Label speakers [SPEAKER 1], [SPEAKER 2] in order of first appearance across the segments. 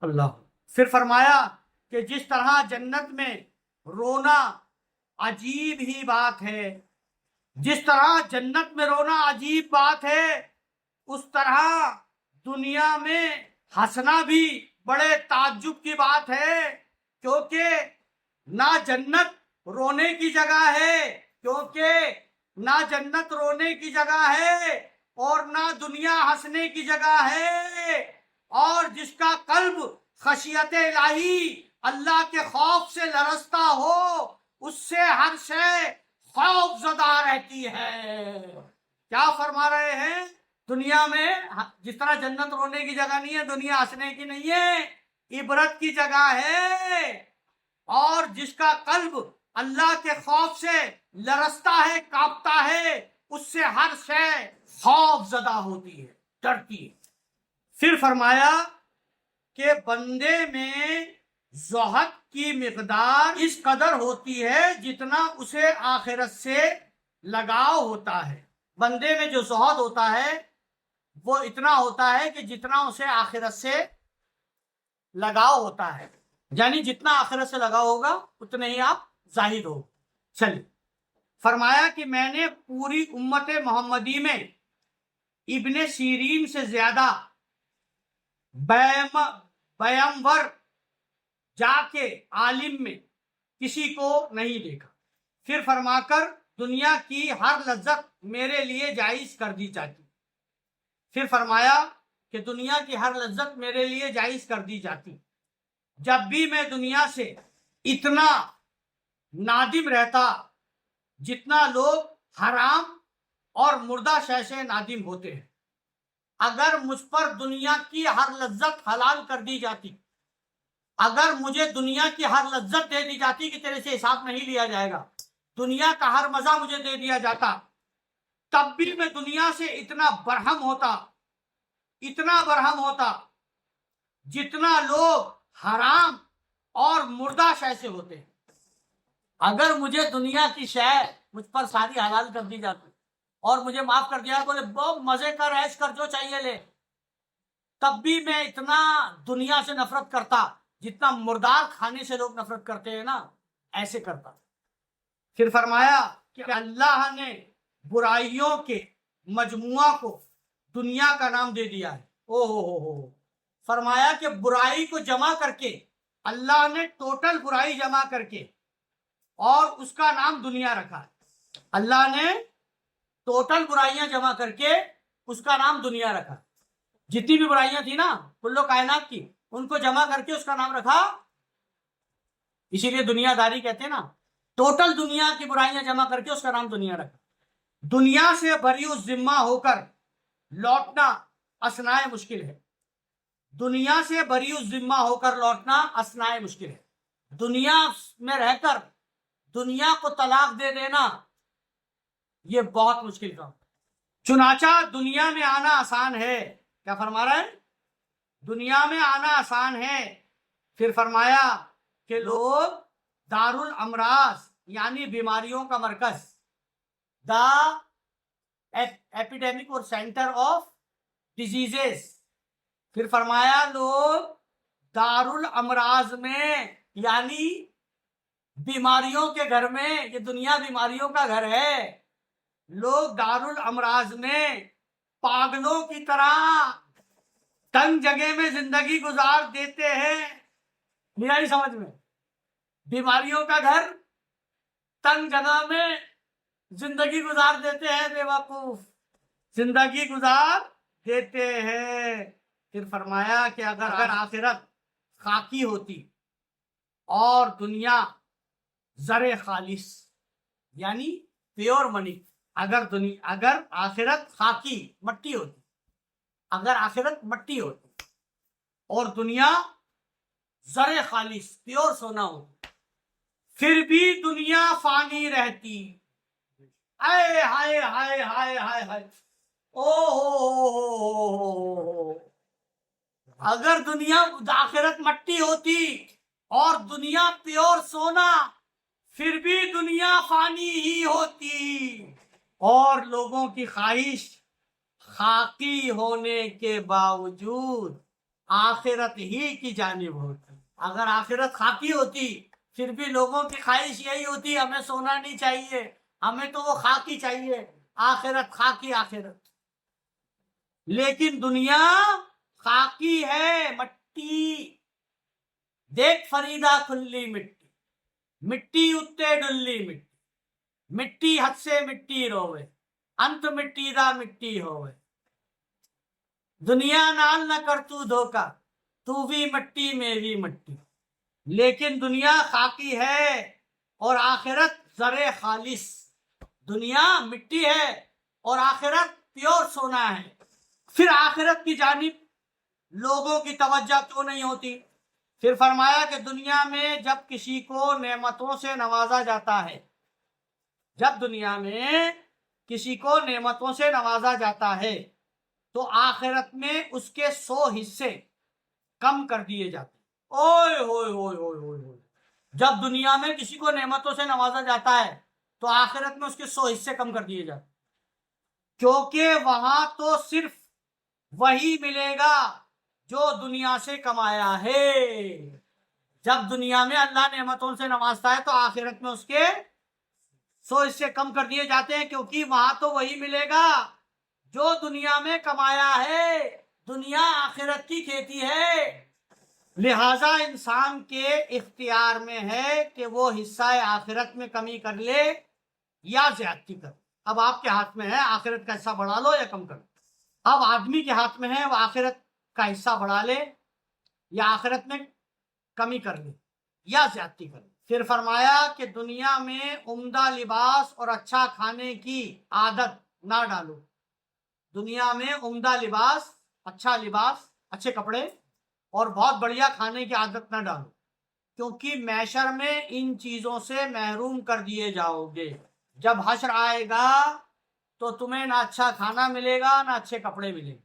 [SPEAKER 1] اللہ. پھر فرمایا کہ جس طرح جنت میں رونا عجیب ہی بات ہے، جس طرح جنت میں رونا عجیب بات ہے، اس طرح دنیا میں ہنسنا بھی بڑے تعجب کی بات ہے. کیونکہ نہ جنت رونے کی جگہ ہے، کیونکہ نہ جنت رونے کی جگہ ہے اور نہ دنیا ہنسنے کی جگہ ہے. اور جس کا قلب خشیت الہی اللہ کے خوف سے لرزتا ہو، اس سے ہر شے خوف زدہ رہتی ہے. کیا فرما رہے ہیں؟ دنیا میں جس طرح جنت رونے کی جگہ نہیں ہے، دنیا ہنسنے کی نہیں ہے، عبرت کی جگہ ہے. اور جس کا قلب اللہ کے خوف سے لرزتا ہے، کانپتا ہے، اس سے ہر شے خوف زدہ ہوتی ہے، ڈرتی ہے. پھر فرمایا کہ بندے میں زہد کی مقدار اس قدر ہوتی ہے جتنا اسے آخرت سے لگاؤ ہوتا ہے. بندے میں جو زہد ہوتا ہے وہ اتنا ہوتا ہے کہ جتنا اسے آخرت سے لگاؤ ہوتا ہے، یعنی جتنا آخرت سے لگاؤ ہوگا اتنے ہی آپ زاہد ہو. چلیے، فرمایا کہ میں نے پوری امت محمدی میں ابن سیرین سے زیادہ بیمور جا کے عالم میں کسی کو نہیں دیکھا. پھر فرما کر دنیا کی ہر لذت میرے لیے جائز کر دی جاتی. پھر فرمایا کہ دنیا کی ہر لذت میرے لیے جائز کر دی جاتی. جب بھی میں دنیا سے اتنا نادم رہتا جتنا لوگ حرام اور مردہ شے سے نادم ہوتے ہیں. اگر مجھ پر دنیا کی ہر لذت حلال کر دی جاتی، اگر مجھے دنیا کی ہر لذت دے دی جاتی کہ تیرے سے حساب نہیں لیا جائے گا، دنیا کا ہر مزہ مجھے دے دیا جاتا، تب بھی میں دنیا سے اتنا برہم ہوتا جتنا لوگ حرام اور مردہ شے سے ہوتے ہیں. اگر مجھے دنیا کی شے مجھ پر ساری حلال کر دی جاتی اور مجھے معاف کر دیا، بولے بہت مزے کر، عیش کر، جو چاہیے لے، تب بھی میں اتنا دنیا سے نفرت کرتا جتنا مردار کھانے سے لوگ نفرت کرتے ہیں نا، ایسے کرتا. پھر فرمایا کہ اللہ نے برائیوں کے مجموعہ کو دنیا کا نام دے دیا ہے. او فرمایا کہ برائی کو جمع کر کے اللہ نے ٹوٹل برائی جمع کر کے اور اس کا نام دنیا رکھا ہے. اللہ نے ٹوٹل برائیاں جمع کر کے اس کا نام دنیا رکھا. جتنی بھی برائیاں تھی نا کلو کائنات کی، ان کو جمع کر کے اس کا نام رکھا. اسی لیے دنیا داری کہتے ہیں نا، ٹوٹل دنیا کی برائیاں جمع کر کے اس کا نام دنیا رکھا. دنیا سے بری الذمہ ہو کر لوٹنا اثنائے مشکل ہے. دنیا سے بری الذمہ ہو کر لوٹنا اثنائے مشکل ہے. دنیا میں رہ کر دنیا کو طلاق دے دینا یہ بہت مشکل کام. چنانچہ دنیا میں آنا آسان ہے. کیا فرما رہا ہے؟ دنیا میں آنا آسان ہے. پھر فرمایا کہ لوگ دار الامراض یعنی بیماریوں کا مرکز، دا ایپیڈیمک اور سینٹر آف ڈیزیزز. پھر فرمایا لوگ دار الامراض میں یعنی بیماریوں کے گھر میں، یہ دنیا بیماریوں کا گھر ہے، لوگ دار الامراض میں پاگلوں کی طرح تنگ جگہ میں زندگی گزار دیتے ہیں. نہیں سمجھ میں؟ بیماریوں کا گھر، تنگ جگہ میں زندگی گزار دیتے ہیں، بے وقوف زندگی گزار دیتے ہیں. پھر فرمایا کہ اگر آخرت خاکی ہوتی اور دنیا زر خالص یعنی پیور منی، اگر آخرت خاکی مٹی ہوتی، اگر آخرت مٹی ہوتی اور دنیا زر خالص پیور سونا ہوتی، پھر بھی دنیا فانی رہتی. اے ہائے ہائے ہائے ہائے ہائے، اگر دنیا آخرت مٹی ہوتی اور دنیا پیور سونا، پھر بھی دنیا فانی ہی ہوتی اور لوگوں کی خواہش خاکی ہونے کے باوجود آخرت ہی کی جانب ہوتی. اگر آخرت خاکی ہوتی پھر بھی لوگوں کی خواہش یہی ہوتی ہمیں سونا نہیں چاہیے, ہمیں تو وہ خاکی چاہیے, آخرت خاکی آخرت. لیکن دنیا خاکی ہے, مٹی. دیکھ فریدا کھلی مٹی, مٹی اتے ڈلی مٹی, مٹی حد سے مٹی روے, انت مٹی دا مٹی ہوئے. دنیا نال نہ کر تو دھوکا, تو بھی مٹی میں بھی مٹی. لیکن دنیا خاکی ہے اور آخرت زر خالص. دنیا مٹی ہے اور آخرت پیور سونا ہے. پھر آخرت کی جانب لوگوں کی توجہ کیوں نہیں ہوتی؟ پھر فرمایا کہ دنیا میں جب کسی کو نعمتوں سے نوازا جاتا ہے, جب دنیا میں کسی کو نعمتوں سے نوازا جاتا ہے تو آخرت میں اس کے 100 حصے کم کر دیے جاتے ہیں. اوئے ہوئے ہوئے ہوئے ہوئے ہوئے. جب دنیا میں کسی کو نعمتوں سے نوازا جاتا ہے تو آخرت میں اس کے 100 حصے کم کر دیے جاتے ہیں, کیونکہ وہاں تو صرف وہی ملے گا جو دنیا سے کمایا ہے. جب دنیا میں اللہ نعمتوں سے نوازتا ہے تو آخرت میں اس کے 100 حصے کم کر دیے جاتے ہیں, کیونکہ وہاں تو وہی ملے گا جو دنیا میں کمایا ہے. دنیا آخرت کی کھیتی ہے, لہذا انسان کے اختیار میں ہے کہ وہ حصہ آخرت میں کمی کر لے یا زیادتی کر. اب آپ کے ہاتھ میں ہے آخرت کا حصہ بڑھا لو یا کم کر لو. اب آدمی کے ہاتھ میں ہے وہ آخرت کا حصہ بڑھا لے یا آخرت میں کمی کر لے یا زیادتی کر لے. پھر فرمایا کہ دنیا میں عمدہ لباس اور اچھا کھانے کی عادت نہ ڈالو. دنیا میں عمدہ لباس, اچھے کپڑے اور بہت بڑھیا کھانے کی عادت نہ ڈالو, کیونکہ محشر میں ان چیزوں سے محروم کر دیے جاؤ گے. جب حشر آئے گا تو تمہیں نہ اچھا کھانا ملے گا نہ اچھے کپڑے ملیں گے,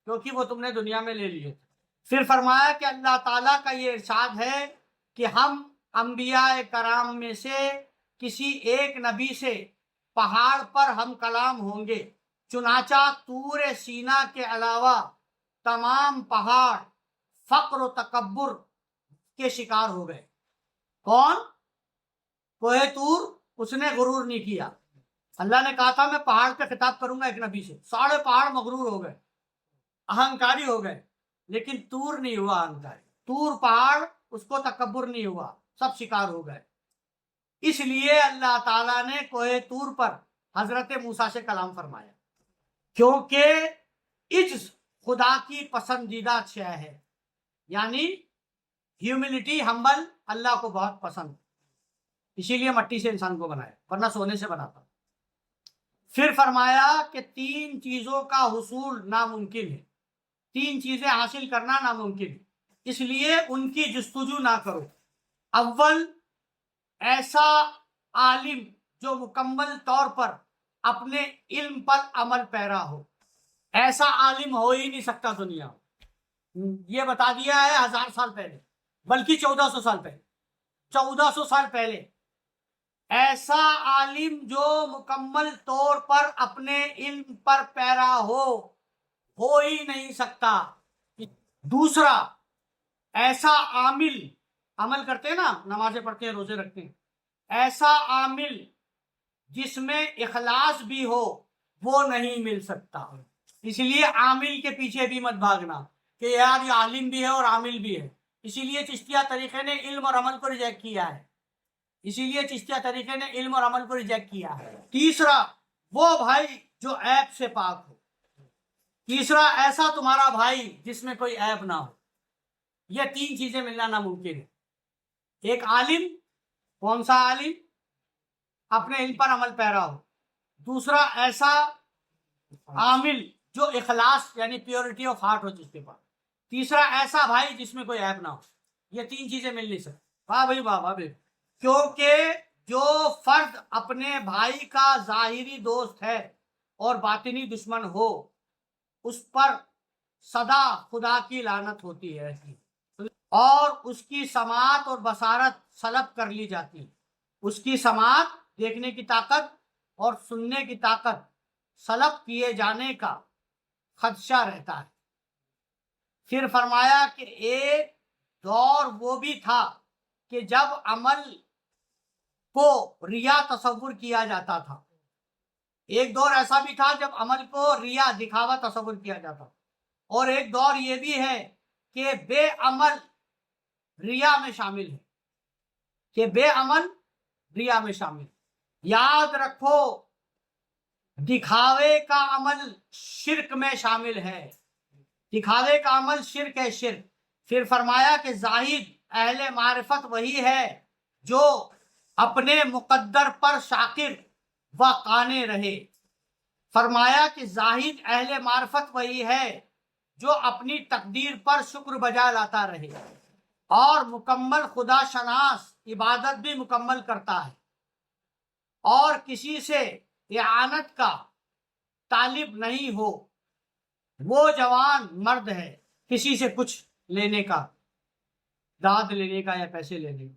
[SPEAKER 1] کیونکہ وہ تم نے دنیا میں لے لیے. پھر فرمایا کہ اللہ تعالیٰ کا یہ ارشاد ہے کہ ہم انبیاء کرام میں سے کسی ایک نبی سے پہاڑ پر ہم کلام ہوں گے, چنانچہ طور سینا کے علاوہ تمام پہاڑ فقر و تکبر کے شکار ہو گئے. کون؟ کوہ طور, اس نے غرور نہیں کیا. اللہ نے کہا تھا میں پہاڑ پہ خطاب کروں گا ایک نبی سے, سارے پہاڑ مغرور ہو گئے, اہنکاری ہو گئے, لیکن طور نہیں ہوا اہنکاری. طور پہاڑ اس کو تکبر نہیں ہوا, سب شکار ہو گئے. اس لیے اللہ تعالیٰ نے کوہ طور پر حضرت موسیٰ سے کلام فرمایا, کیونکہ عجز خدا کی پسندیدہ شے ہے. یعنی ہیوملٹی, ہمبل اللہ کو بہت پسند, اسی لیے مٹی سے انسان کو بنایا, ورنہ سونے سے بناتا. پھر فرمایا کہ 3 چیزوں کا حصول ناممکن ہے, 3 چیزیں حاصل کرنا ناممکن ہے, اس لیے ان کی جستجو نہ کرو. اول, ایسا عالم جو مکمل طور پر اپنے علم پر عمل پیرا ہو. ایسا عالم ہو ہی نہیں سکتا دنیا میں, یہ بتا دیا ہے 1000 سال پہلے, بلکہ 1400 سال پہلے. 1400 سال پہلے ایسا عالم جو مکمل طور پر اپنے علم پر پیرا ہو ہی نہیں سکتا. دوسرا, ایسا عامل, عمل کرتے ہیں نا, نمازیں پڑھتے ہیں, روزے رکھتے ہیں, ایسا عامل جس میں اخلاص بھی ہو وہ نہیں مل سکتا. اس لیے عامل کے پیچھے بھی مت بھاگنا کہ یار یہ عالم بھی ہے اور عامل بھی ہے. اسی لیے چشتیہ طریقے نے علم اور عمل کو ریجیکٹ کیا ہے. تیسرا, وہ بھائی جو عیب سے پاک ہو. تیسرا, ایسا تمہارا بھائی جس میں کوئی عیب نہ ہو. یہ 3 چیزیں ملنا ناممکن ہے. ایک عالم, کون سا عالم؟ اپنے علم پر عمل پیرا ہو. دوسرا, ایسا عامل جو اخلاص یعنی پیورٹی آف ہارٹ ہو جس کے پاس. تیسرا, ایسا بھائی جس میں کوئی عیب نہ ہو. یہ 3 چیزیں مل نہیں سکتی. واہ بھائی واہ, واہ بھائی. کیونکہ جو فرد اپنے بھائی کا ظاہری دوست ہے اور باطنی دشمن ہو, اس پر سدا خدا کی لعنت ہوتی ہے اور اس کی سماعت اور بصارت سلب کر لی جاتی ہے. اس کی سماعت, دیکھنے کی طاقت اور سننے کی طاقت سلب کیے جانے کا خدشہ رہتا ہے. پھر فرمایا کہ ایک دور وہ بھی تھا کہ جب عمل کو ریا تصور کیا جاتا تھا، ایک دور ایسا بھی تھا جب عمل کو ریا دکھاوا تصور کیا جاتا، اور ایک دور یہ بھی ہے کہ بے عمل ریا میں شامل ہے، کہ بے عمل ریا میں شامل۔ یاد رکھو دکھاوے کا عمل شرک میں شامل ہے، دکھاوے کا عمل شرک ہے، شرک۔ پھر فرمایا کہ زاہد اہل معرفت وہی ہے جو اپنے مقدر پر شاکر و قانع رہے۔ فرمایا کہ زاہد اہل معرفت وہی ہے جو اپنی تقدیر پر شکر بجا لاتا رہے اور مکمل خدا شناس عبادت بھی مکمل کرتا ہے، اور کسی سے اعانت کا طالب نہیں ہو۔ وہ جوان مرد ہے کسی سے کچھ لینے کا، داد لینے کا یا پیسے لینے کا،